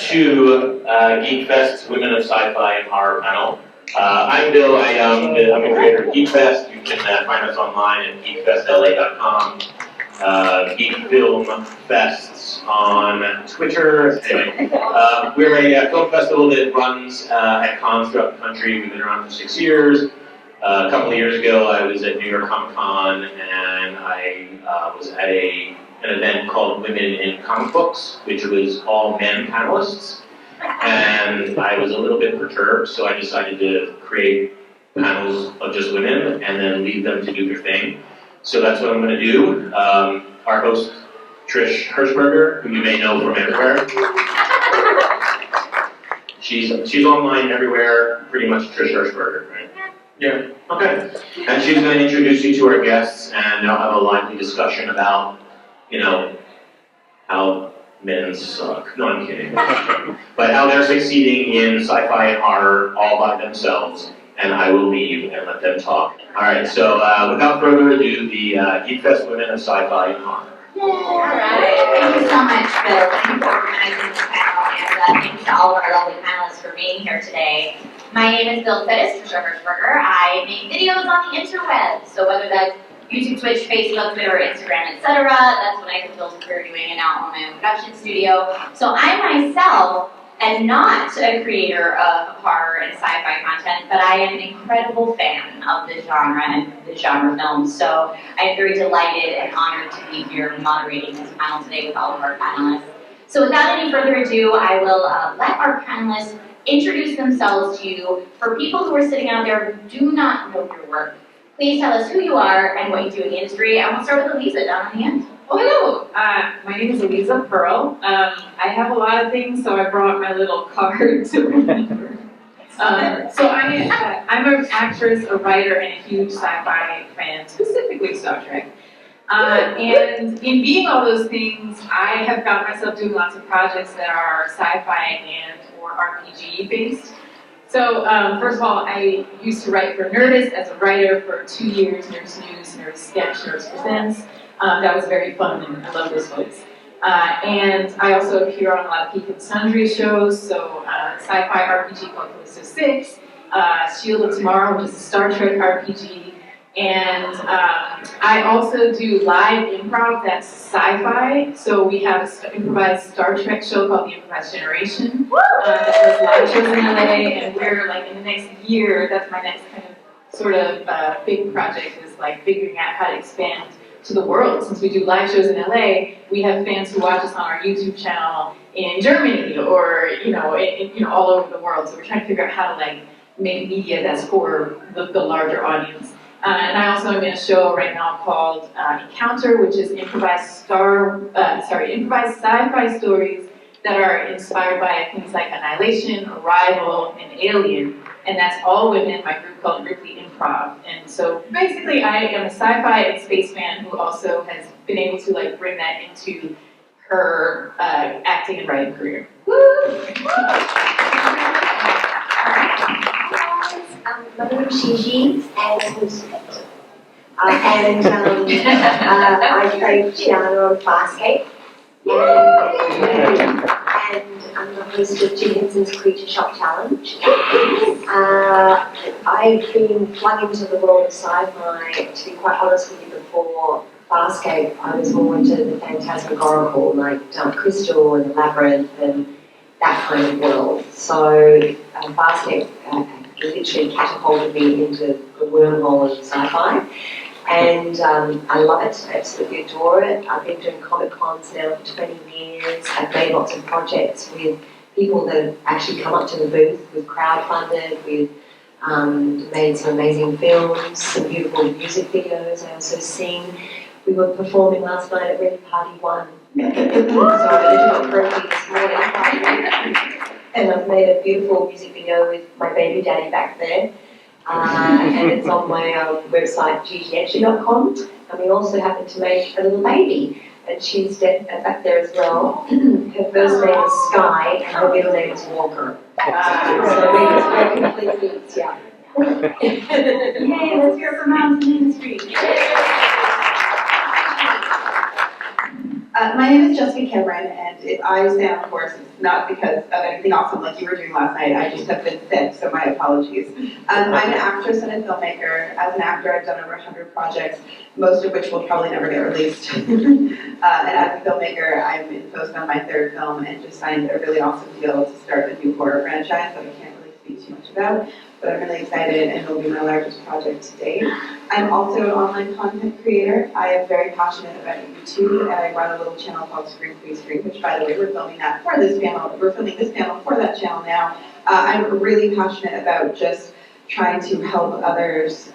to Geekfest Women of Sci-Fi and Horror Panel. I'm Bill. I'm the creator of Geekfest. You can find us online at geekfestla.com. Geek Film Fests on Twitter. Anyway, we're a film festival that runs at cons throughout the country. We've been around for 6 years. A couple of years ago, I was at New York Comic Con, and I was at an event called Women in Comic Books, which was all men panelists. And I was a little bit perturbed, so I decided to create panels of just women and then leave them to do their thing. So that's what I'm going to do. Our host, Trish Hershberger, who you may know from everywhere. She's online everywhere, pretty much Trish Hershberger, right? Yeah, okay. And she's going to introduce you to our guests, and they'll have a lively discussion about, how men suck. No, I'm kidding. But how they're succeeding in sci-fi and horror all by themselves, and I will leave and let them talk. All right, so without further ado, the Geekfest Women of Sci-Fi and Horror. Yay! All right. Thank you so much, Bill. Thank you for organizing this panel, and thanks to all of our lovely panelists for being here today. My name is Bill Trisha Hershberger. I make videos on the interwebs, so whether that's YouTube, Twitch, Facebook, Twitter, Instagram, etc., that's what I have built a career doing, and now own my own production studio. So I myself am not a creator of horror and sci-fi content, but I am an incredible fan of the genre and the genre films. So I'm very delighted and honored to be here moderating this panel today with all of our panelists. So without any further ado, I will let our panelists introduce themselves to you. For people who are sitting out there who do not know your work, please tell us who you are and what you do in the industry. And we'll start with Aliza down on the end. Oh, hello. My name is Aliza Pearl. I have a lot of things, so I brought my little card to remember. So I'm an actress, a writer, and a huge sci-fi fan, specifically Star Trek. And in being all those things, I have found myself doing lots of projects that are sci-fi and or RPG based. So first of all, I used to write for Nerdist as a writer for 2 years, Nerdist News, Nerdist Sketch, Nerdist Presents. That was very fun, and I love those folks. And I also appear on a lot of Peak and Sundry shows, so sci-fi RPG called Callisto 6, Shield of Tomorrow, which is a Star Trek RPG, and I also do live improv that's sci-fi, so we have an improvised Star Trek show called The Improvised Generation that does live shows in LA, and we're like in the next year, that's my next kind of sort of big project, is like figuring out how to expand to the world. Since we do live shows in LA, we have fans who watch us on our YouTube channel in Germany or all over the world. So we're trying to figure out how to like make media that's for the larger audience. And I also am in a show right now called Encounter, which is improvised sci-fi stories that are inspired by things like Annihilation, Arrival, and Alien. And that's all within my group called Ripley Improv. And so basically I am a sci-fi and space fan who also has been able to like bring that into her acting and writing career. Woo! My name is Gigi Edgley, and I play piano on Farscape. And I'm the host of Jim Henson's Creature Shop Challenge. I've been flung into the world of sci-fi, to be quite honest with you, before Farscape. I was more into the phantasmagorical, like Dark Crystal and the Labyrinth and that kind of world. So Farscape literally catapulted me into the wormhole of sci-fi. And I love it, I absolutely adore it. I've been doing Comic Cons now for 20 years. I've made lots of projects with people that have actually come up to the booth, we've crowdfunded, we've made some amazing films, some beautiful music videos I also sing. We were performing last night at Ready Party 1. So I literally broke this morning. And I've made a beautiful music video with my baby daddy back there. And it's on my website, GigiEdgley.com. And we also happen to make a little baby. And she's back there as well. Her first name is Sky, and her middle name is Walker. So we're completely, yeah. Yay, let's hear from moms in the industry. My name is Jessica Cameron, and if I say on course, it's not because of anything awesome like you were doing last night. I just have been sick, so my apologies. I'm an actress and a filmmaker. As an actor, I've done over 100 projects, most of which will probably never get released. And as a filmmaker, I'm in post on my third film and just signed a really awesome deal to start a new horror franchise that I can't really speak too much about, but I'm really excited, and it'll be my largest project to date. I'm also an online content creator. I am very passionate about YouTube, and I run a little channel called Screen Free Screen, which, by the way, we're filming that for this panel. We're filming this panel for that channel now. I'm really passionate about just trying to help others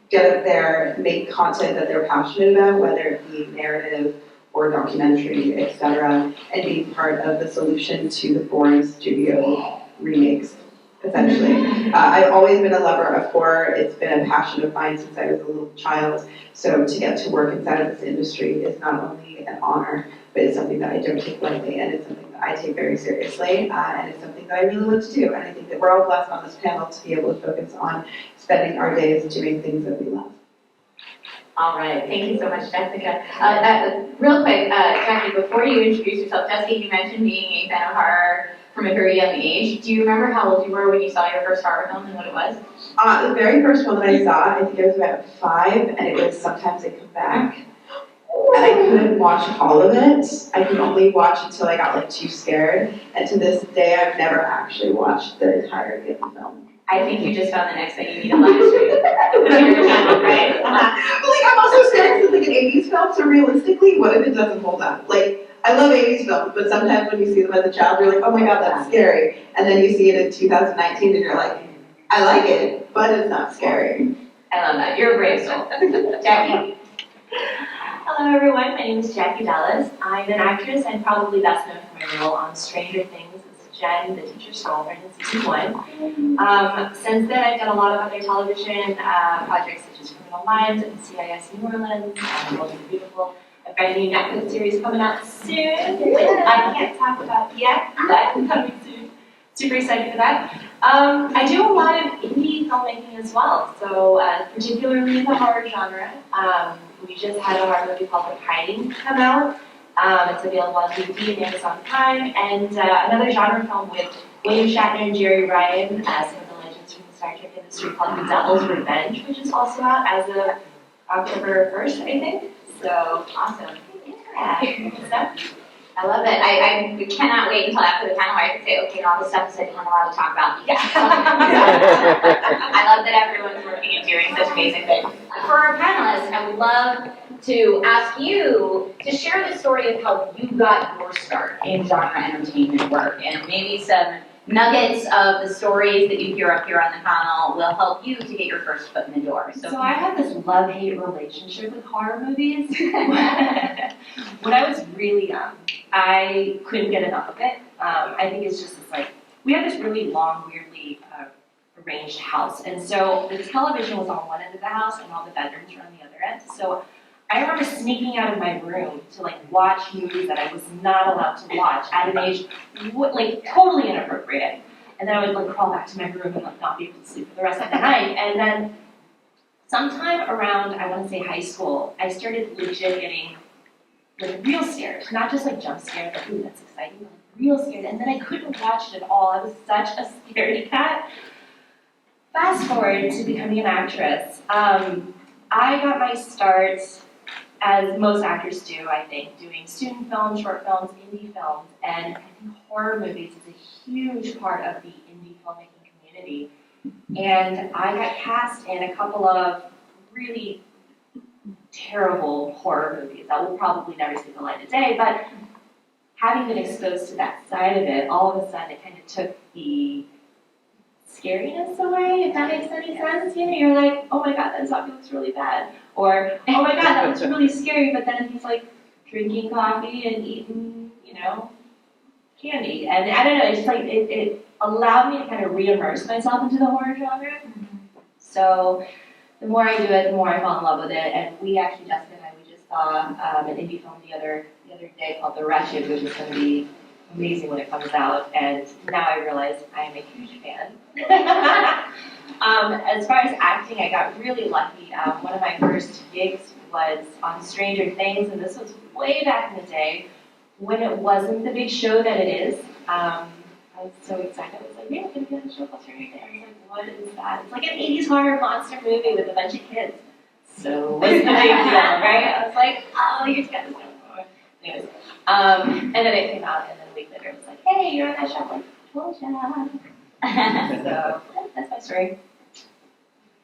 get up there, make content that they're passionate about, whether it be narrative or documentary, etc., and be part of the solution to the foreign studio remakes. Essentially. I've always been a lover of horror. It's been a passion of mine since I was a little child. So to get to work inside of this industry is not only an honor, but it's something that I don't take lightly, and it's something that I take very seriously, and it's something that I really love to do. And I think that we're all blessed on this panel to be able to focus on spending our days doing things that we love. All right, thank you so much, Jessica. Real quick, Jackie, before you introduce yourself, Jessica, you mentioned being a fan of horror from a very young age. Do you remember how old you were when you saw your first horror film and what it was? The very first one that I saw, I think I was about 5, and it was Sometimes They Come Back. And I couldn't watch all of it. I could only watch until I got too scared. And to this day, I've never actually watched the entirety of the film. I think you just found the next thing you need to live stream. Right? I'm also scared because it's an 80s film, so realistically, what if it doesn't hold up? I love 80s films, but sometimes when you see them as a child, you're like, oh my god, that's scary. And then you see it in 2019 and you're like, I like it, but it's not scary. I love that. You're a brave soul. Jackie? Hello everyone, my name is Jackie Dallas. I'm an actress and probably best known for my role on Stranger Things as Jen, the teacher's girlfriend in season 1. Since then I've done a lot of other television projects such as Criminal Minds and CIS New Orleans, Bold and Beautiful. I've got a new Netflix series coming out soon, which I can't talk about yet, but coming soon. Super excited for that. I do a lot of indie filmmaking as well, so particularly in the horror genre. We just had a horror movie called The Hiding come out. It's available on DVD and Amazon Prime, and another genre film with William Shatner and Jerry Ryan, some of the legends from the Star Trek industry, called The Devil's Revenge, which is also out as of October 1st, I think. So, awesome. Yeah. I love it. I cannot wait until after the panel where I can say, okay, all the stuff that I'm allowed to talk about. I love that everyone's working and doing such amazing things. For our panelists, I would love to ask you to share the story of how you got your start in genre entertainment work, and maybe some nuggets of the stories that you hear up here on the panel will help you to get your first foot in the door. So I have this love-hate relationship with horror movies. When I was really young, I couldn't get enough of it. I think it's just this, we have this really long, weirdly arranged house, and so the television was on one end of the house and all the bedrooms were on the other end. So I remember sneaking out of my room to watch movies that I was not allowed to watch at an age totally inappropriate. And then I would crawl back to my room and not be able to sleep for the rest of the night. And then sometime around, I want to say high school, I started legit getting real scared. Not just jump scared, ooh, that's exciting, real scared. And then I couldn't watch it at all. I was such a scaredy cat. Fast forward to becoming an actress. I got my start, as most actors do, I think, doing student films, short films, indie films, and I think horror movies is a huge part of the indie filmmaking community. And I got cast in a couple of really terrible horror movies that will probably never see the light of day, but having been exposed to that side of it, all of a sudden it kind of took the scariness away, if that makes any sense. You're like, oh my god, that zombie looks really bad. Or, oh my god, that looks really scary, but then he's drinking coffee and eating, candy. And I don't know, it's it allowed me to kind of re-immerse myself into the horror genre. So the more I do it, the more I fall in love with it. And we actually, Jessica and I, we just saw an indie film the other day called The Wretched, which is going to be amazing when it comes out. And now I realize I am a huge fan. As far as acting, I got really lucky. One of my first gigs was on Stranger Things, and this was way back in the day when it wasn't the big show that it is. I was so excited. I was like, yeah, I'm gonna get a show called Stranger Things. I was like, what is that? It's like an 80s horror monster movie with a bunch of kids. So what's the big deal, right? I was like, oh, you guys know. Anyways, and then it came out, and then a week later it was like, hey, you're on that show. I'm like, told ya. So that's my story.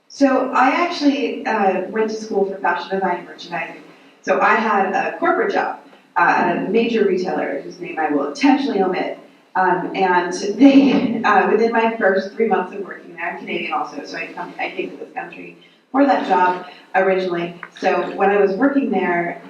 So I actually went to school for fashion design and merchandising. So I had a corporate job at a major retailer whose name I will intentionally omit. And they, within my first 3 months of working there, I'm Canadian also, so I came to this country for that job originally. So when I was working there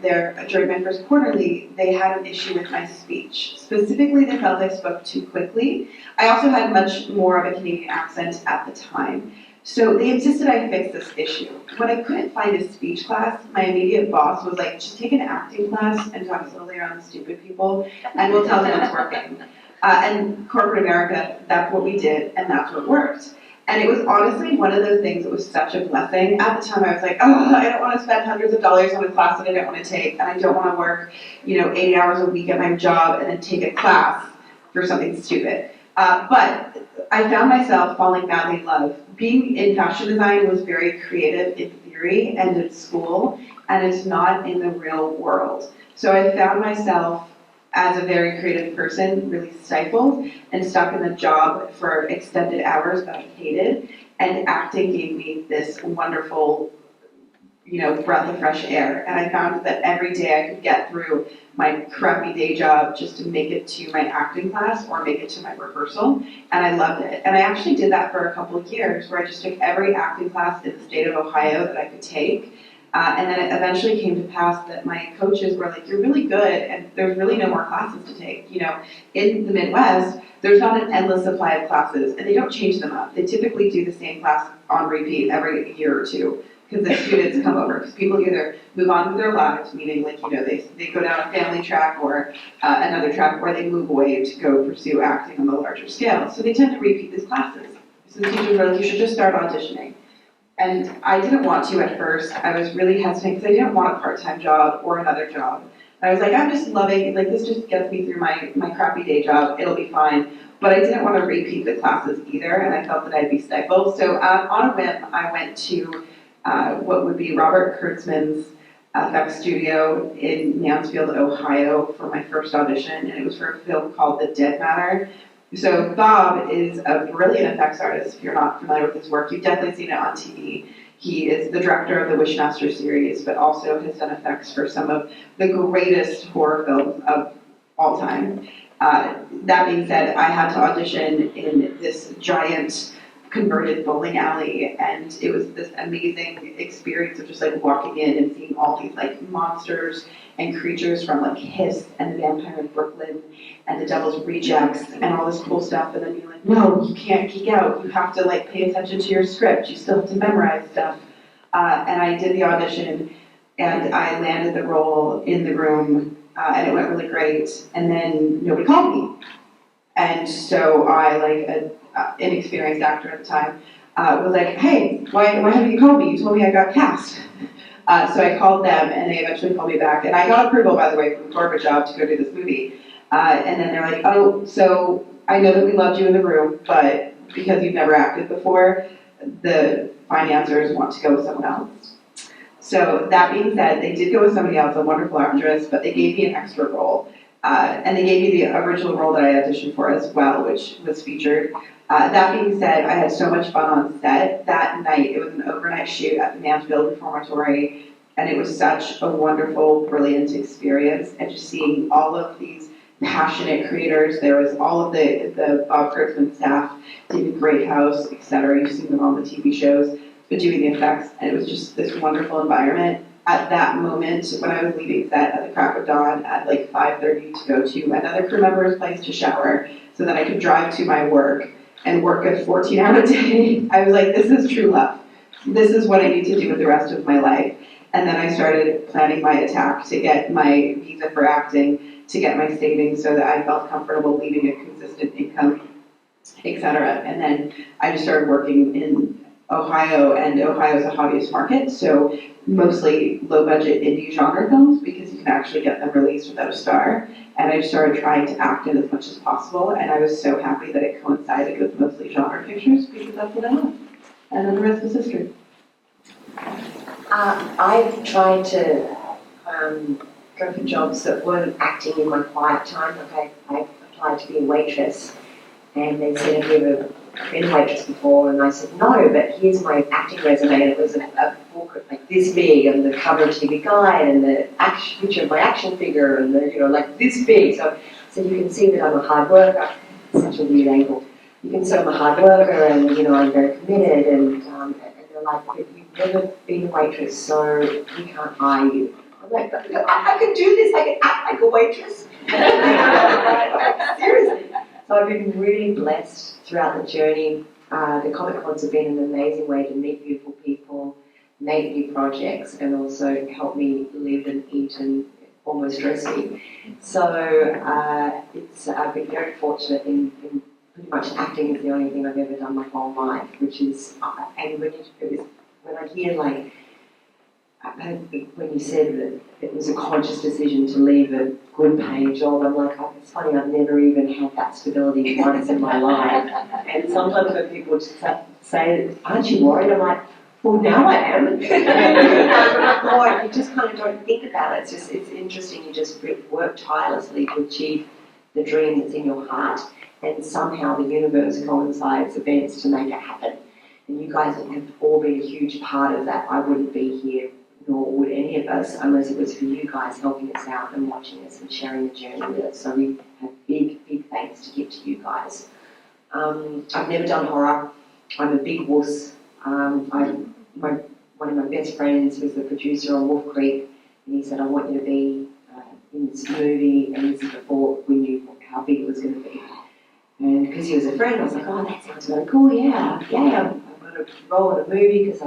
during my first quarterly, they had an issue with my speech. Specifically, they felt I spoke too quickly. I also had much more of a Canadian accent at the time. So they insisted I fix this issue. When I couldn't find a speech class, my immediate boss was like, just take an acting class and talk slowly around stupid people, and we'll tell them it's working. And corporate America, that's what we did, and that's what worked. And it was honestly one of those things that was such a blessing. At the time, I was like, oh, I don't want to spend hundreds of dollars on a class that I don't want to take, and I don't want to work, 80 hours a week at my job and then take a class for something stupid. But I found myself falling madly in love. Being in fashion design was very creative in theory and in school, and it's not in the real world. So I found myself as a very creative person, really stifled and stuck in the job for extended hours that I hated. And acting gave me this wonderful, breath of fresh air. And I found that every day I could get through my crappy day job just to make it to my acting class or make it to my rehearsal. And I loved it. And I actually did that for a couple of years where I just took every acting class in the state of Ohio that I could take. And then it eventually came to pass that my coaches were like, you're really good, and there's really no more classes to take. In the Midwest, there's not an endless supply of classes, and they don't change them up. They typically do the same class on repeat every year or two, because the students come over, because people either move on with their lives, meaning they go down a family track or another track, or they move away to go pursue acting on the larger scale. So they tend to repeat these classes. So the teachers are like, you should just start auditioning. And I didn't want to at first. I was really hesitant because I didn't want a part-time job or another job. I was like, I'm just loving, this just gets me through my crappy day job. It'll be fine. But I didn't want to repeat the classes either, and I felt that I'd be stifled. So on a whim, I went to what would be Robert Kurtzman's effects studio in Mansfield, Ohio for my first audition, and it was for a film called The Dead Matter. So Bob is a brilliant effects artist. If you're not familiar with his work, you've definitely seen it on TV. He is the director of the Wishmaster series, but also has done effects for some of the greatest horror films of all time. That being said, I had to audition in this giant converted bowling alley, and it was this amazing experience of just walking in and seeing all these monsters and creatures from Hiss and the Vampire in Brooklyn and the Devil's Rejects and all this cool stuff, and then you're like, no, you can't geek out, you have to pay attention to your script, you still have to memorize stuff. And I did the audition, and I landed the role in the room, and it went really great, and then nobody called me. And so I, an inexperienced actor at the time, was like, hey, why haven't you called me? You told me I got cast. So I called them, and they eventually called me back. And I got approval, by the way, from the corporate job to go do this movie. And then they're like, oh, so I know that we loved you in the room, but because you've never acted before, the financiers want to go with someone else. So that being said, they did go with somebody else, a wonderful actress, but they gave me an extra role. And they gave me the original role that I auditioned for as well, which was featured. That being said, I had so much fun on set. That night, it was an overnight shoot at the Mansfield Reformatory, and it was such a wonderful, brilliant experience. And just seeing all of these passionate creators, there was all of the Bob Kurtzman staff, David Greathouse, etc. You've seen them on the TV shows, but doing the effects, and it was just this wonderful environment. At that moment, when I was leaving set at the crack of dawn at 5:30 to go to another crew member's place to shower, so that I could drive to my work and work a 14-hour day, I was like, this is true love. This is what I need to do with the rest of my life. And then I started planning my attack to get my visa for acting, to get my savings so that I felt comfortable leaving a consistent income, etc. And then I just started working in Ohio, and Ohio is a hobbyist market, so mostly low-budget indie genre films because you can actually get them released without a star. And I started trying to act in as much as possible, and I was so happy that it coincided with mostly genre pictures because that's what I love. And then the rest is history. I've tried to go for jobs that weren't acting in my quiet time. Like I applied to be a waitress, and they said, have you ever been a waitress before? And I said, no, but here's my acting resume. And it was a book like this big, and the cover of TV Guide, and the picture of my action figure, and the, like this big. So you can see that I'm a hard worker. Such a weird angle. You can see I'm a hard worker, and I'm very committed. And they're like, but you've never been a waitress, so we can't hire you. I'm like, I can do this. I can act like a waitress. Seriously. So I've been really blessed throughout the journey. The Comic Cons have been an amazing way to meet beautiful people, make new projects, and also help me live and eat and almost dress me. So I've been very fortunate in pretty much acting is the only thing I've ever done my whole life, which is, and when I hear like, when you said that it was a conscious decision to leave a good paying job, I'm like, it's funny, I've never even had that stability once in my life. And sometimes when people just say, aren't you worried? I'm like, well, now I am. You just kind of don't think about it. It's interesting, you just work tirelessly to achieve the dream that's in your heart, and somehow the universe coincides events to make it happen. And you guys have all been a huge part of that. I wouldn't be here, nor would any of us, unless it was for you guys helping us out and watching us and sharing the journey with us. So we have big, big thanks to give to you guys. I've never done horror. I'm a big wuss. One of my best friends was the producer on Wolf Creek, and he said, I want you to be in this movie, and this is before we knew how big it was going to be. And because he was a friend, I was like, oh, that sounds really cool, yeah, I'm going to roll in a movie because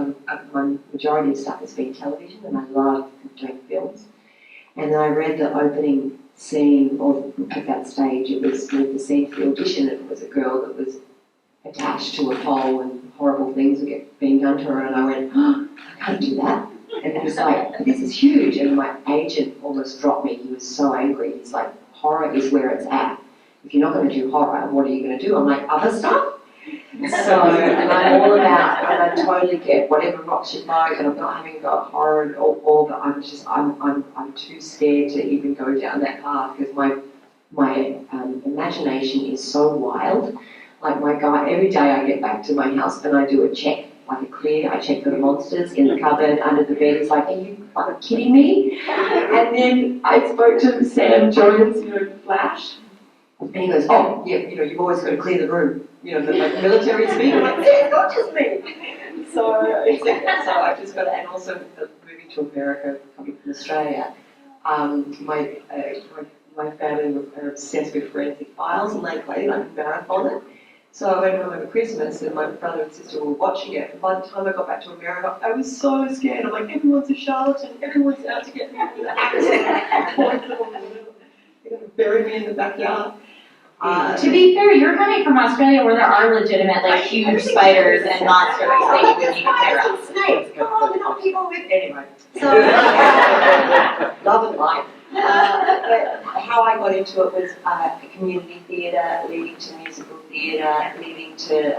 my majority of stuff has been television, and I love doing films. And then I read the opening scene at that stage. It was the scene for the audition, and it was a girl that was attached to a pole and horrible things were being done to her, and I went, oh, I can't do that. And he was like, this is huge. And my agent almost dropped me. He was so angry. He's like, horror is where it's at. If you're not going to do horror, what are you going to do? I'm like, other stuff? So, and I'm all about, and I totally get whatever rocks your boat, and I'm not having got horror at all, but I'm too scared to even go down that path because my imagination is so wild. Like my guy, every day I get back to my house and I do a check, like a clear, I check for the monsters in the cupboard, under the bed. He's like, are you fucking kidding me? And then I spoke to Sam Jones, Flash, and he goes, oh, yeah, you've always got to clear the room. The military speak. I'm like, it's not just me. So I've just got to, and also moving to America, coming from Australia, my family are obsessed with forensic files, and they play like a marathon it. So I went home over Christmas, and my brother and sister were watching it, and by the time I got back to America, I was so scared. I'm like, everyone's a charlatan, everyone's out to get me with an axe. They're going to bury me in the backyard. To be fair, you're coming from Australia where there are legitimate, like, huge spiders and monsters that you wouldn't even care about. Snakes, come on, not people with... Anyway. So, love and life. But how I got into it was community theatre, leading to musical theatre, leading to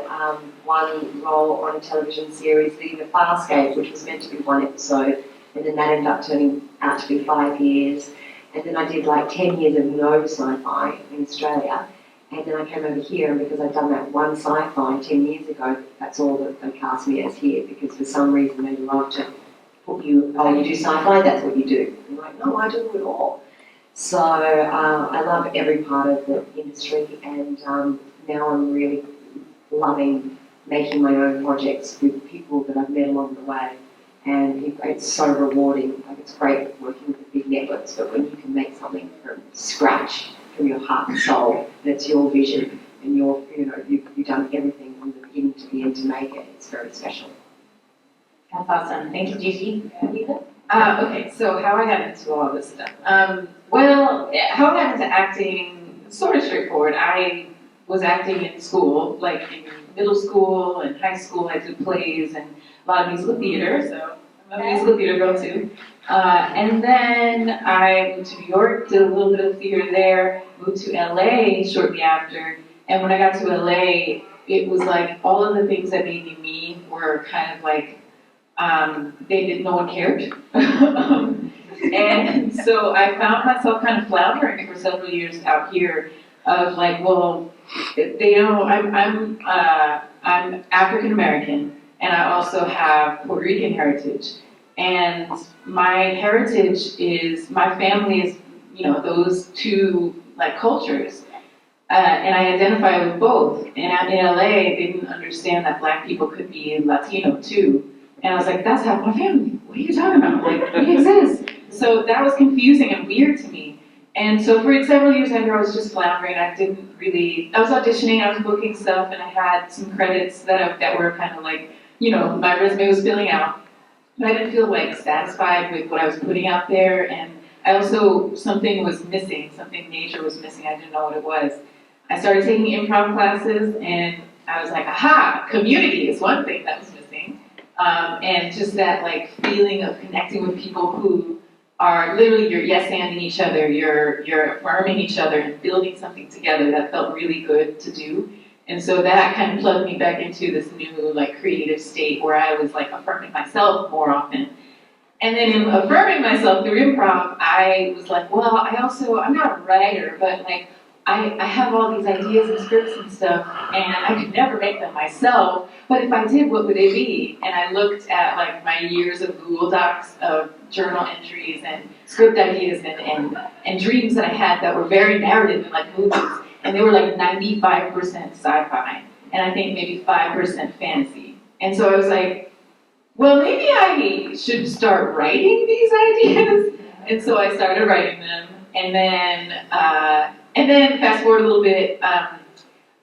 one role on a television series, leading to Farscape, which was meant to be one episode, and then that ended up turning out to be 5 years. And then I did like 10 years of no sci-fi in Australia. And then I came over here, and because I'd done that one sci-fi 10 years ago, that's all that they cast me as here, because for some reason they love to put you, you do sci-fi, that's what you do. I'm like, no, I do it all. So I love every part of the industry, and now I'm really loving making my own projects with people that I've met along the way. And it's so rewarding. Like, it's great working with the big networks, but when you can make something from scratch, from your heart and soul, and it's your vision, and you've done everything from the beginning to the end to make it, it's very special. That's awesome. Thank you, Gigi. Okay, so how I got into all this stuff. Well, how I got into acting, sort of straightforward. I was acting in school, like in middle school and high school. I did plays and a lot of musical theater, so I'm a musical theater girl too. And then I moved to New York, did a little bit of theater there, moved to LA shortly after. And when I got to LA, it was like all of the things that made me me were kind of like, no one cared. And so I found myself kind of floundering for several years out here of like, well, they know I'm African American and I also have Puerto Rican heritage. And my heritage is, my family is, those two like cultures. And I identify with both. And in LA, they didn't understand that Black people could be Latino too. And I was like, that's half my family. What are you talking about? Like, we exist. So that was confusing and weird to me. And so for several years I was just floundering. I was auditioning, I was booking stuff, and I had some credits that were kind of like, my resume was filling out. But I didn't feel like satisfied with what I was putting out there. And I also, something was missing, something major was missing. I didn't know what it was. I started taking improv classes and I was like, aha, community is one thing that was missing. And just that like feeling of connecting with people who are literally, you're yes-anding each other, you're affirming each other and building something together that felt really good to do. And so that kind of plugged me back into this new like creative state where I was like affirming myself more often. And then in affirming myself through improv, I was like, well, I'm not a writer, but like I have all these ideas and scripts and stuff, and I could never make them myself, but if I did, what would they be? And I looked at like my years of Google Docs of journal entries and script ideas and dreams that I had that were very narrative and like movies, and they were like 95% sci-fi, and I think maybe 5% fantasy. And so I was like, well, maybe I should start writing these ideas. And so I started writing them, and then fast forward a little bit, as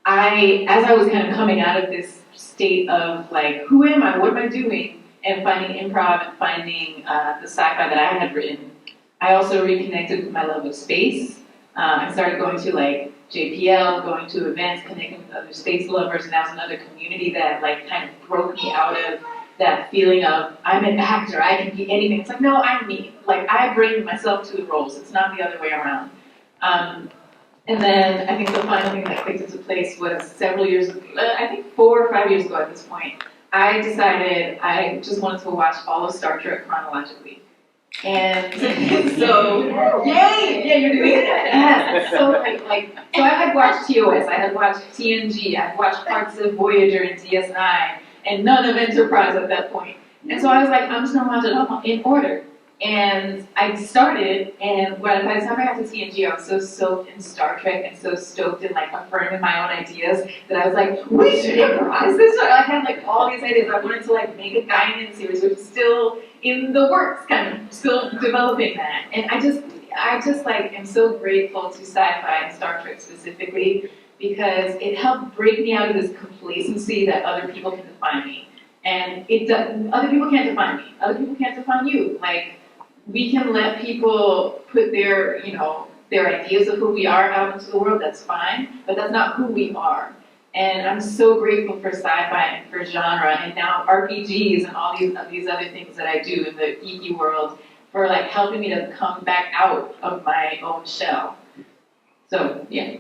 I was kind of coming out of this state of like, who am I, what am I doing, and finding improv and finding the sci-fi that I had written, I also reconnected with my love of space. I started going to like JPL, going to events, connecting with other space lovers, and that was another community that like kind of broke me out of that feeling of, I'm an actor, I can be anything. It's like, no, I'm me. Like, I bring myself to the roles. It's not the other way around. And then I think the final thing that clicked into place was several years, I think 4 or 5 years ago at this point, I decided I just wanted to watch all of Star Trek chronologically. And so, yay! Yeah, you're doing it? Yes. So so I had watched TOS, I had watched TNG, I had watched parts of Voyager and DS9, and none of Enterprise at that point. And so I was like, I'm just gonna watch it all in order. And I started, and by the time I got to TNG, I was so soaked in Star Trek and so stoked in like affirming my own ideas that I was like, we should improvise this. I had like all these ideas. I wanted to like make a Guinan series, which is still in the works, kind of still developing that. And I just like am so grateful to sci-fi and Star Trek specifically because it helped break me out of this complacency that other people can define me. And it does, other people can't define me. Other people can't define you. Like, we can let people put their ideas of who we are out into the world, that's fine, but that's not who we are. And I'm so grateful for sci-fi and for genre, and now RPGs and all these other things that I do in the geeky world for like helping me to come back out of my own shell. So, yeah.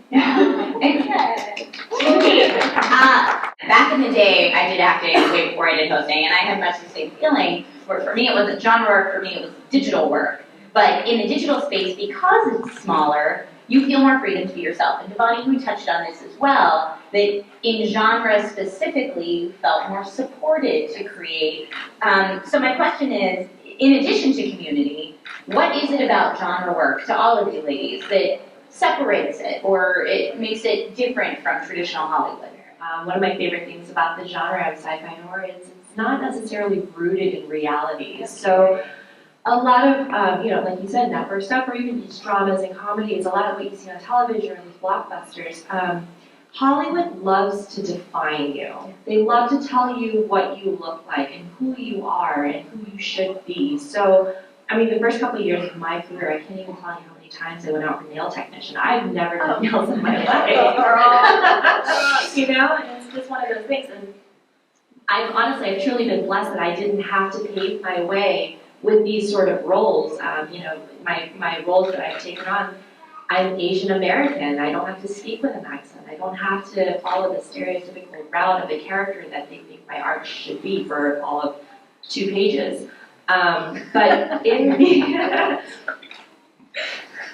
Back in the day, I did acting way before I did hosting, and I had much the same feeling, where for me it wasn't genre work, for me it was digital work. But in the digital space, because it's smaller, you feel more freedom to be yourself. And Devani, you touched on this as well, that in genre specifically, you felt more supported to create. So my question is, in addition to community, what is it about genre work, to all of you ladies, that separates it, or it makes it different from traditional Hollywood? One of my favorite things about the genre of sci-fi and horror is it's not necessarily rooted in reality. So a lot of, like you said, network stuff, or even these dramas and comedies, a lot of what you see on television or these blockbusters, Hollywood loves to define you. They love to tell you what you look like and who you are and who you should be. So, I mean, the first couple of years of my career, I can't even tell you how many times I went out for nail technician. I've never done nails in my life. You know, and it's just one of those things. And I've truly been blessed that I didn't have to pave my way with these sort of roles. You know, my roles that I've taken on, I'm Asian American. I don't have to speak with an accent. I don't have to follow the stereotypical route of the character that they think my art should be for all of 2 pages. But in the you know,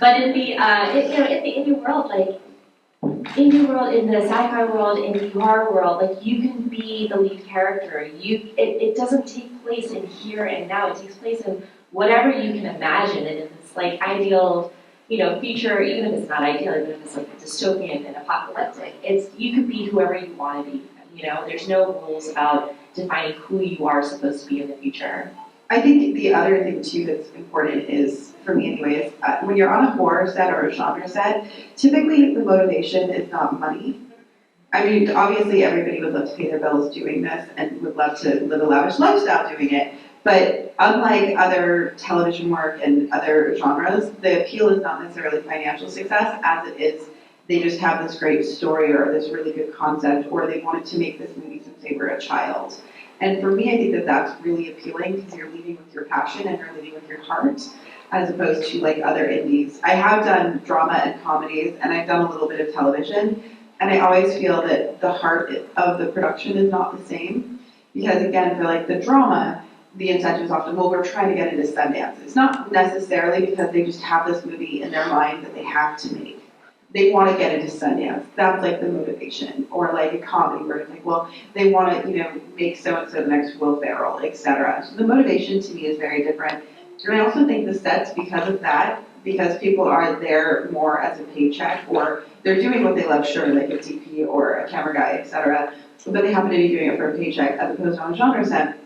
in the indie world, like in the sci-fi world, in the horror world, like you can be the lead character. It doesn't take place in here and now. It takes place in whatever you can imagine, and in this like ideal, you know, future. Even if it's not ideal, even if it's like dystopian and apocalyptic, you can be whoever you want to be. You know, there's no rules about defining who you are supposed to be in the future. I think the other thing too that's important is, for me anyways, when you're on a horror set or a genre set, typically the motivation is not money. I mean, obviously everybody would love to pay their bills doing this and would love to live a lavish lifestyle doing it, but unlike other television work and other genres, the appeal is not necessarily financial success as it is they just have this great story or this really good concept, or they wanted to make this movie since they were a child. And for me, I think that that's really appealing because you're leading with your passion and you're leading with your heart, as opposed to like other indies. I have done drama and comedies, and I've done a little bit of television, and I always feel that the heart of the production is not the same. Because again, for like the drama, the incentive is often, well, we're trying to get into Sundance. It's not necessarily because they just have this movie in their mind that they have to make. They want to get into Sundance. That's like the motivation. Or like a comedy where it's like, well, they want to, you know, make so-and-so the next Will Ferrell, etc. So the motivation to me is very different. And I also think the sets, because of that, because people are there more as a paycheck, or they're doing what they love, sure, like a DP or a camera guy, etc. But they happen to be doing it for a paycheck as opposed to on a genre set.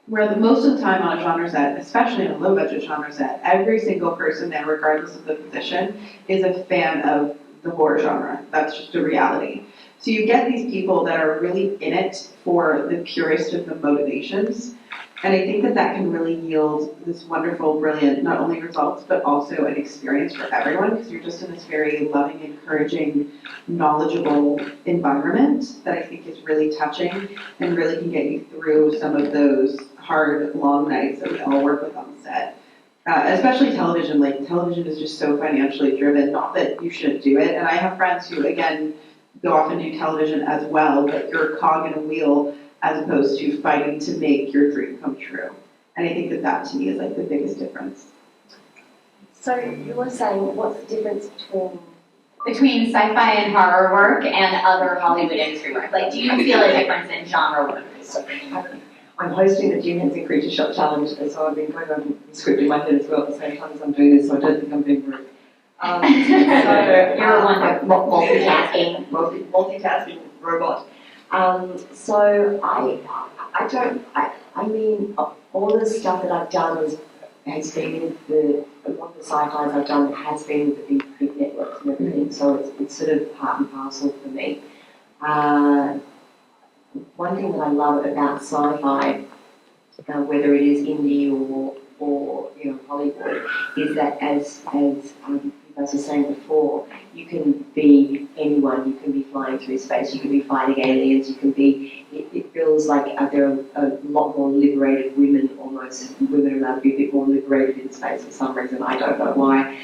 Where most of the time on a genre set, especially in a low-budget genre set, every single person there, regardless of the position, is a fan of the horror genre. That's just a reality. So you get these people that are really in it for the purest of the motivations, and I think that that can really yield this wonderful, brilliant, not only results, but also an experience for everyone, because you're just in this very loving, encouraging, knowledgeable environment that I think is really touching and really can get you through some of those hard, long nights that we all work with on set. Especially television, like television is just so financially driven, not that you shouldn't do it. And I have friends who, again, go off and do television as well, but you're a cog in a wheel as opposed to fighting to make your dream come true. And I think that that to me is like the biggest difference. So you were saying, what's the difference Between sci-fi and horror work and other Hollywood industry work? Like, do you feel a difference in genre work? I'm hosting the Jim Henson Creature Shop Challenge, and so I've been going on the script in my head as well at the same time as I'm doing this, so I don't think I'm being rude. You're one of multitasking robot. So I mean, all the stuff that I've done has been a lot of the sci-fis I've done has been with the big networks and everything, so it's sort of part and parcel for me. One thing that I love about sci-fi, whether it is indie or you know, Hollywood, is that as you guys were saying before, you can be anyone. You can be flying through space. You can be fighting aliens. You can be. It feels like there are a lot more liberated women. Almost women are allowed to be a bit more liberated in space for some reason. I don't know why,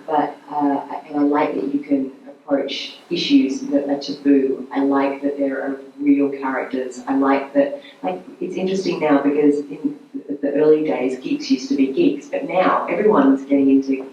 but and I like that you can approach issues that are taboo. I like that there are real characters. I like that, like, it's interesting now because in the early days, geeks used to be geeks, but now everyone's getting into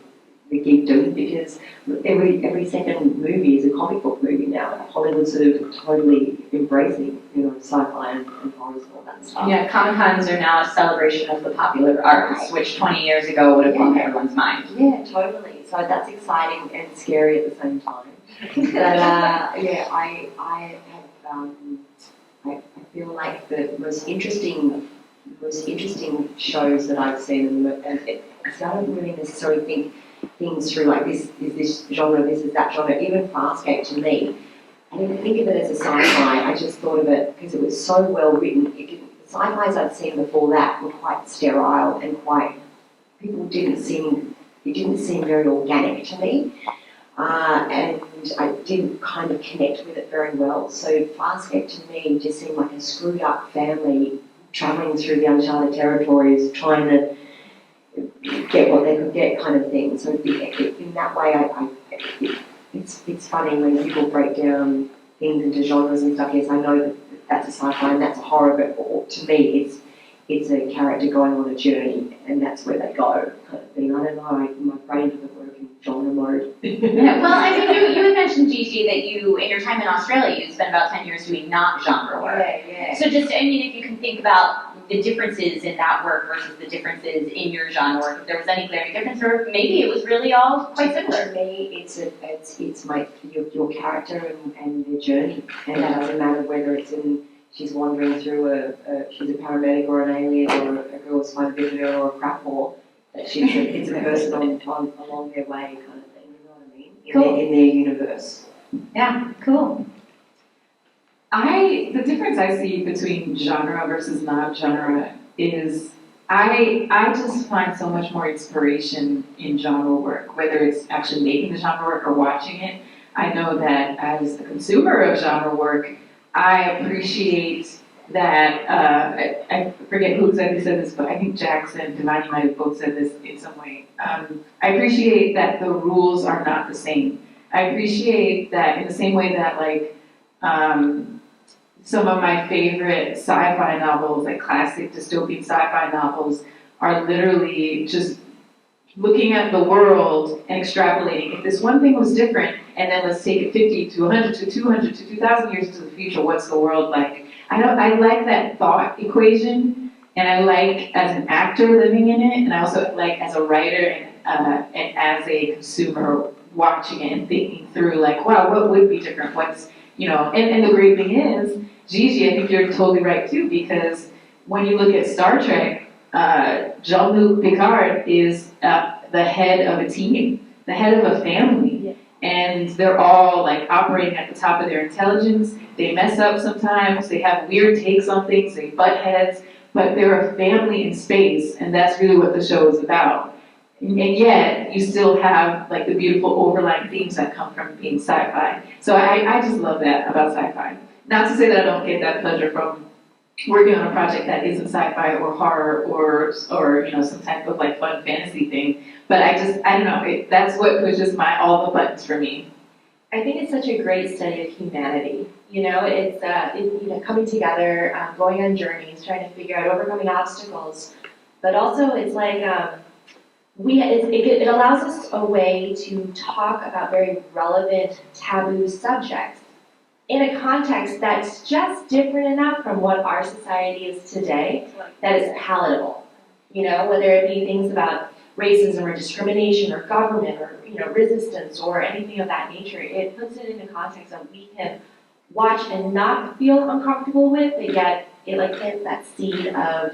the geekdom because every second movie is a comic book movie now. Hollywood's sort of totally embracing, you know, sci-fi and horrors and all that stuff. Yeah, Comic-Cons are now a celebration of the popular arts, which 20 years ago would have blown everyone's mind. Yeah, totally. So that's exciting and scary at the same time. But yeah, I feel like the most interesting shows that I've seen, and I started really necessarily think things through like this is this genre, this is that genre. Even Farscape to me, I didn't think of it as a sci-fi. I just thought of it because it was so well written. The sci-fis I'd seen before that were quite sterile and quite, people didn't seem it didn't seem very organic to me. And I didn't kind of connect with it very well. So Farscape to me just seemed like a screwed up family travelling through the uncharted territories, trying to get what they could get, kind of thing. So in that way, it's funny when people break down things into genres and stuff. Yes, I know that that's a sci-fi and that's a horror, but to me, it's a character going on a journey, and that's where they go, kind of thing. I don't know, my brain doesn't work in genre mode. Yeah, well, I mean, you had mentioned, Gigi, that you, in your time in Australia, you spent about 10 years doing not genre work. Yeah. So just, I mean, if you can think about the differences in that work versus the differences in your genre work, if there was any glaring difference, or maybe it was really all quite similar. To me, it's your character and their journey, and that doesn't matter whether it's in she's wandering through she's a paramedic or an alien or a girl's find a visitor or a crap ball. That it's a person on along their way, kind of thing. You know what I mean? In their universe. Yeah, cool. The difference I see between genre versus non-genre is I just find so much more inspiration in genre work, whether it's actually making the genre work or watching it. I know that as a consumer of genre work, I appreciate that, I forget who exactly said this, but I think Jackson and Devani might have both said this in some way. I appreciate that the rules are not the same. I appreciate that in the same way that, like, some of my favorite sci-fi novels, like classic dystopian sci-fi novels, are literally just looking at the world and extrapolating. If this one thing was different, and then let's take it 50 to 100 to 200 to 2,000 years into the future, what's the world like? I like that thought equation, and I like as an actor living in it, and I also like as a writer and as a consumer watching it and thinking through, like, wow, what would be different? What's, and the great thing is, Gigi, I think you're totally right too, because when you look at Star Trek, Jean-Luc Picard is the head of a team, the head of a family, and they're all like operating at the top of their intelligence. They mess up sometimes, they have weird takes on things, they butt heads, but they're a family in space, and that's really what the show is about. And yet, you still have like the beautiful overlying themes that come from being sci-fi. So I just love that about sci-fi. Not to say that I don't get that pleasure from working on a project that isn't sci-fi or horror or some type of like fun fantasy thing, but I don't know, that's what pushes all the buttons for me. I think it's such a great study of humanity. It's coming together, going on journeys, trying to figure out overcoming obstacles, but also it's like it allows us a way to talk about very relevant, taboo subjects in a context that's just different enough from what our society is today that it's palatable. Whether it be things about racism or discrimination or government or resistance or anything of that nature, it puts it in a context that we can watch and not feel uncomfortable with, but yet it like plants that seed of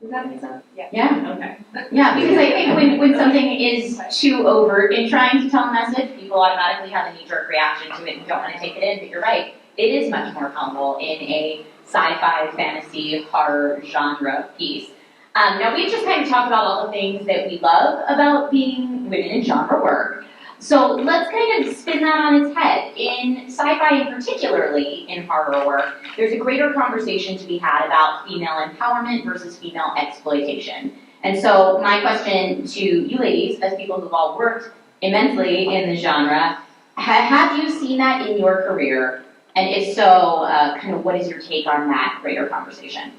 Does that make sense? Yeah. Okay. Yeah, because I think when something is too overt in trying to tell a message, people automatically have a knee-jerk reaction to it and don't want to take it in, but you're right. It is much more palatable in a sci-fi, fantasy, horror genre piece. Now, we've just kind of talked about all the things that we love about being women in genre work. So let's kind of spin that on its head. In sci-fi and particularly in horror work, there's a greater conversation to be had about female empowerment versus female exploitation. And so my question to you ladies, as people who've all worked immensely in the genre, have you seen that in your career? And if so, kind of what is your take on that greater conversation?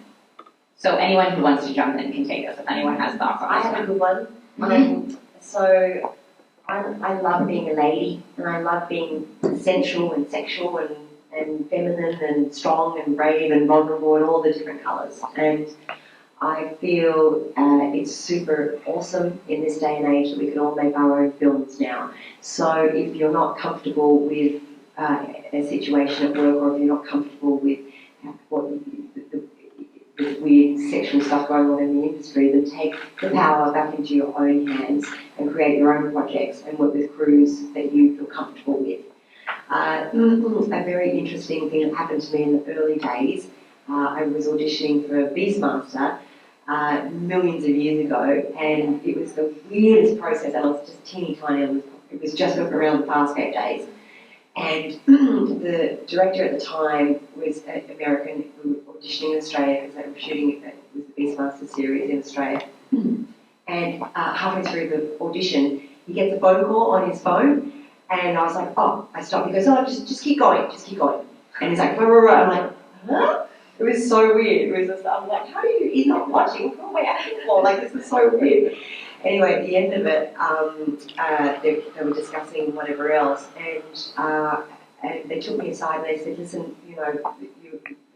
So anyone who wants to jump in can take this if anyone has thoughts on I this have a one. good one. So I love being a lady, and I love being sensual and sexual and feminine and strong and brave and vulnerable and all the different colours. And I feel it's super awesome in this day and age that we can all make our own films now. So if you're not comfortable with a situation at work, or if you're not comfortable with the weird sexual stuff going on in the industry, then take the power back into your own hands and create your own projects and work with crews that you feel comfortable with. A very interesting thing that happened to me in the early days, I was auditioning for Beastmaster, millions of years ago, and it was the weirdest process. And I was just teeny tiny. It was just around the Farscape days. And the director at the time was an American who was auditioning in Australia because they were shooting it with the Beastmaster series in Australia. And halfway through the audition, he gets a phone call on his phone, and I was like, oh, I stopped. He goes, oh, just keep going, just keep going. And he's like, rah. I'm like, huh? It was so weird. It was just, I'm like, how do you, he's not watching, what am I acting for? Like, this is so weird. Anyway, at the end of it, they were discussing whatever else, and they took me aside and they said, listen, you know,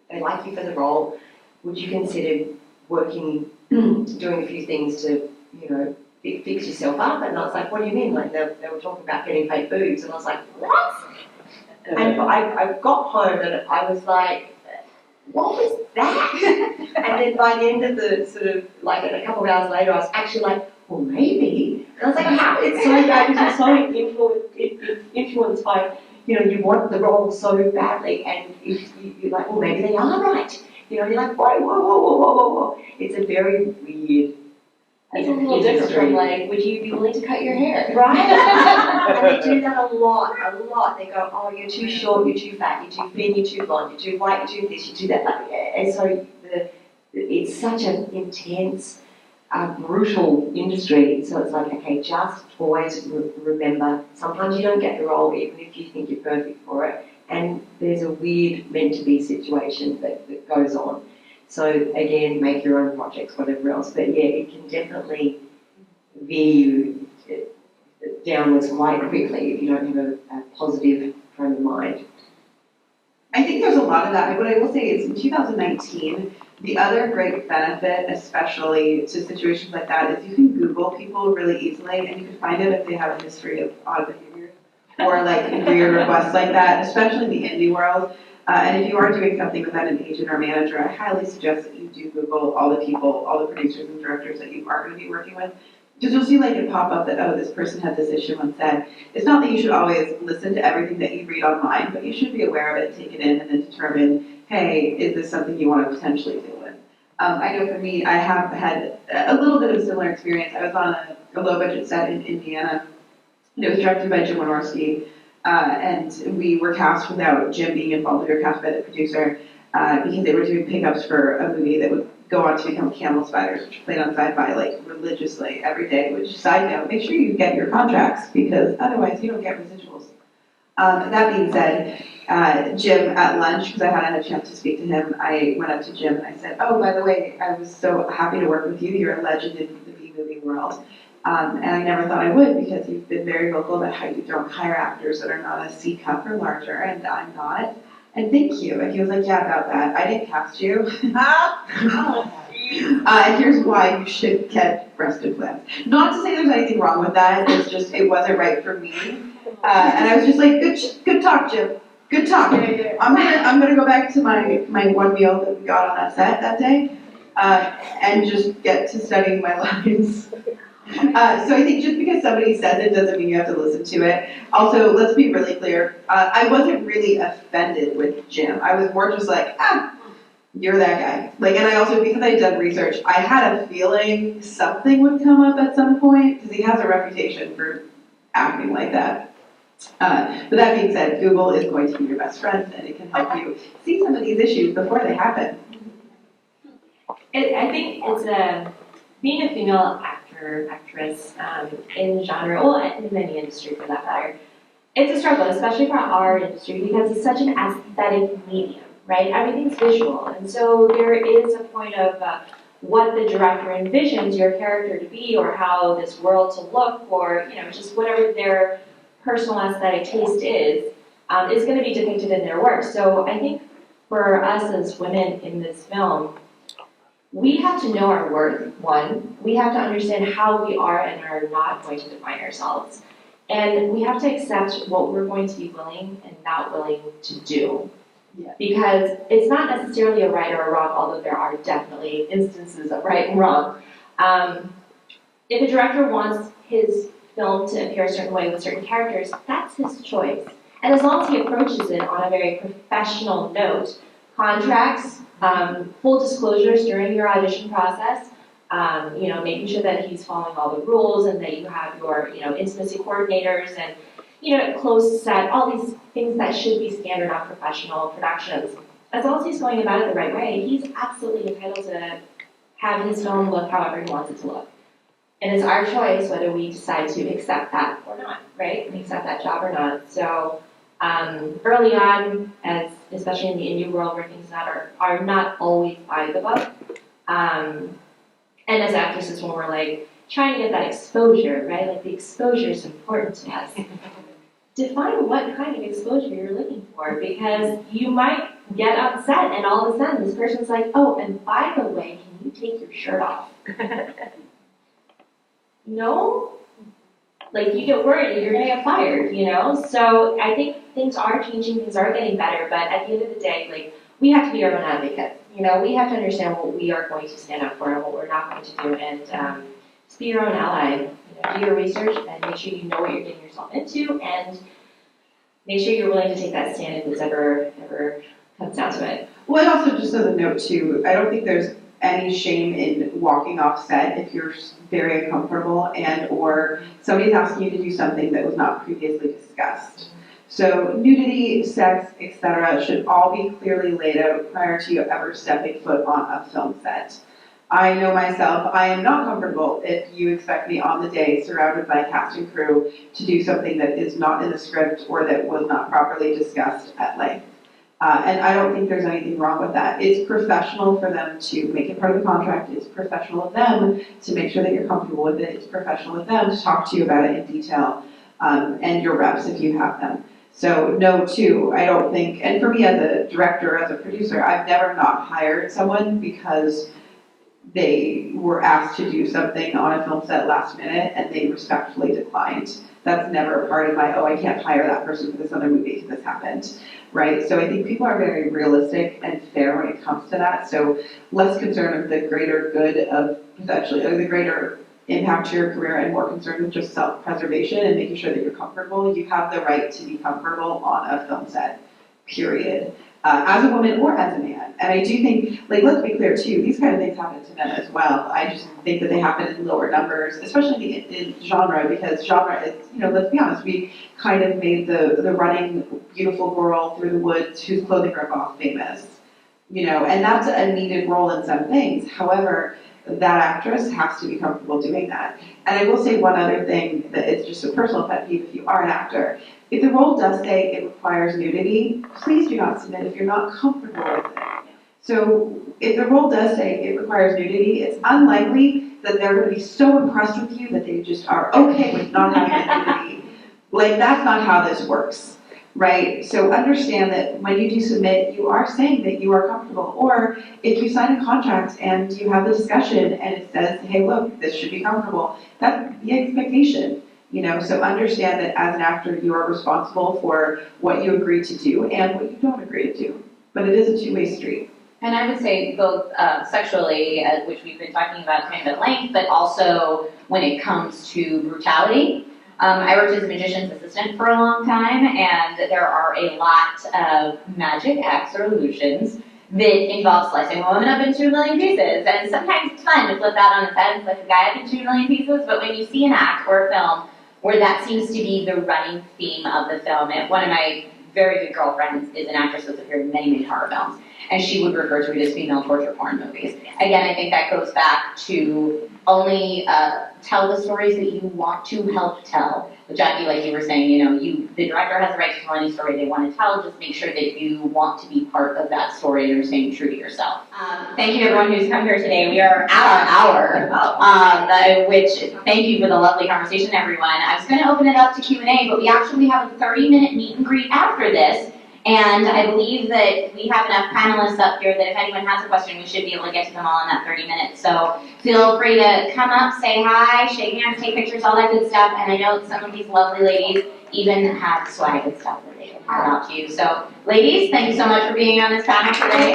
they like you for the role. Would you consider working, doing a few things to, you know, fix yourself up? And I was like, what do you mean? Like, they were talking about getting fake boobs, and I was like, what? And I got home and I was like, what was that? And then by the end of the sort of, like a couple of hours later, I was actually like, well, maybe. And I was like, how? It's so bad because you're so influenced by, you know, you want the role so badly, and you're like, well, maybe they are right. You know, you're like, whoa. It's a very weird. It's a little different from like, would you be willing to cut your hair? Right? And they do that a lot. They go, oh, you're too short, you're too fat, you're too thin, you're too blonde, you're too white, you're too this, you do that. And so it's such an intense, brutal industry. So it's like, okay, just always remember, sometimes you don't get the role even if you think you're perfect for it. And there's a weird meant-to-be situation that goes on. So again, make your own projects, whatever else. But yeah, it can definitely veer you downwards quite quickly if you don't have a positive frame of mind. I think there's a lot of that. What I will say is in 2019, the other great benefit, especially to situations like that, is you can Google people really easily, and you can find out if they have a history of odd behavior or like weird requests like that, especially in the indie world. And if you are doing something without an agent or manager, I highly suggest that you do Google all the people, all the producers and directors that you are going to be working with. Because you'll see like it pop up that, oh, this person had this issue on set. It's not that you should always listen to everything that you read online, but you should be aware of it, take it in, and then determine, hey, is this something you want to potentially deal with? I know for me, I have had a little bit of a similar experience. I was on a low-budget set in Indiana. It was directed by Jim Wynorski. And we were cast without Jim being involved. We were cast by the producer because they were doing pickups for a movie that would go on to become Camel Spiders, which played on Sci-Fi like religiously every day. Which, side note, make sure you get your contracts because otherwise you don't get residuals. That being said, Jim at lunch, because I hadn't had a chance to speak to him, I went up to Jim and I said, oh, by the way, I was so happy to work with you. You're a legend in the B-movie world. And I never thought I would because you've been very vocal about how you don't hire actors that are not a C cup or larger, and I'm not. And thank you. And he was like, yeah, about that. I didn't cast you. And here's why you should get breast implants. Not to say there's anything wrong with that. It's just, it wasn't right for me. And I was just like, good talk, Jim. Good talk. I'm gonna go back to my one meal that we got on that set that day, and just get to studying my lines. So I think just because somebody says it doesn't mean you have to listen to it. Also, let's be really clear. I wasn't really offended with Jim. I was more just like, you're that guy. Like, and I also, because I did research, I had a feeling something would come up at some point because he has a reputation for acting like that. But that being said, Google is going to be your best friend, and it can help you see some of these issues before they happen. I think it's being a female actress in the genre, well, in any industry for that matter, it's a struggle, especially for our industry, because it's such an aesthetic medium, right? Everything's visual, and so there is a point of what the director envisions your character to be, or how this world to look, or just whatever their personal aesthetic taste is going to be depicted in their work. So I think for us as women in this film, we have to know our worth, one. We have to understand how we are and are not going to define ourselves. And we have to accept what we're going to be willing and not willing to do. Yeah. Because it's not necessarily a right or a wrong, although there are definitely instances of right and wrong. If a director wants his film to appear a certain way with certain characters, that's his choice. And as long as he approaches it on a very professional note, contracts, full disclosures during your audition process, Making sure that he's following all the rules and that you have your, intimacy coordinators and, closed set, all these things that should be standard on professional productions. As long as he's going about it the right way, he's absolutely entitled to have his film look however he wants it to look. And it's our choice whether we decide to accept that or not, right? And accept that job or not. So early on, especially in the indie world where things are not always by the book, and as actresses when we're like trying to get that exposure, right? Like the exposure is important to us. Define what kind of exposure you're looking for, because you might get upset and all of a sudden this person's like, oh, and by the way, can you take your shirt off? No? Like you get worried, you're gonna get fired, So I think things are changing, things are getting better, but at the end of the day, like we have to be our own advocate. We have to understand what we are going to stand up for and what we're not going to do, and just be your own ally. Do your research and make sure you know what you're getting yourself into, and make sure you're willing to take that stand if it's ever comes down to it. Well, and also just as a note too, I don't think there's any shame in walking off set if you're very uncomfortable and or somebody's asking you to do something that was not previously discussed. So nudity, sex, etc. should all be clearly laid out prior to you ever stepping foot on a film set. I know myself, I am not comfortable if you expect me on the day surrounded by cast and crew to do something that is not in the script or that was not properly discussed at length. And I don't think there's anything wrong with that. It's professional for them to make it part of the contract. It's professional of them to make sure that you're comfortable with it. It's professional of them to talk to you about it in detail, and your reps if you have them. So no, too, I don't think, and for me as a director, as a producer, I've never not hired someone because they were asked to do something on a film set last minute and they respectfully declined. That's never part of my, I can't hire that person for this other movie because this happened, right? So I think people are very realistic and fair when it comes to that. So less concerned with the greater good of potentially, or the greater impact to your career and more concerned with just self-preservation and making sure that you're comfortable. You have the right to be comfortable on a film set, period. As a woman or as a man. And I do think, let's be clear too, these kind of things happen to men as well. I just think that they happen in lower numbers, especially in genre, because genre is, let's be honest, we kind of made the running beautiful girl through the woods whose clothing rip-off famous, and that's a needed role in some things. However, that actress has to be comfortable doing that. And I will say one other thing that is just a personal pet peeve if you are an actor. If the role does say it requires nudity, please do not submit if you're not comfortable with it. So if the role does say it requires nudity, it's unlikely that they're going to be so impressed with you that they just are okay with not having the nudity. That's not how this works, right? So understand that when you do submit, you are saying that you are comfortable. Or if you sign a contract and you have the discussion and it says, hey, look, this should be comfortable, that's the expectation. So understand that as an actor, you are responsible for what you agree to do and what you don't agree to do. But it is a two-way street. And I would say both sexually, which we've been talking about kind of at length, but also when it comes to brutality. I worked as a magician's assistant for a long time, and there are a lot of magic acts or illusions that involve slicing a woman up into 1,000,000 pieces. And sometimes it's fun to flip that on its head and slice a guy up into 1,000,000 pieces, but when you see an act or a film where that seems to be the running theme of the film, and one of my very good girlfriends is an actress that's appeared in many, many horror films, and she would refer to it as female torture porn movies. Again, I think that goes back to only tell the stories that you want to help tell. Jackie, like you were saying, the director has the right to tell any story they want to tell. Just make sure that you want to be part of that story and you're staying true to yourself. Thank you to everyone who's come here today. We are at our hour, which thank you for the lovely conversation, everyone. I was going to open it up to Q&A, but we actually have a 30-minute meet and greet after this. And I believe that we have enough panelists up here that if anyone has a question, we should be able to get to them all in that 30 minutes. So feel free to come up, say hi, shake hands, take pictures, all that good stuff. And I know that some of these lovely ladies even have swag and stuff that they can hand out to you. So ladies, thank you so much for being on this panel today.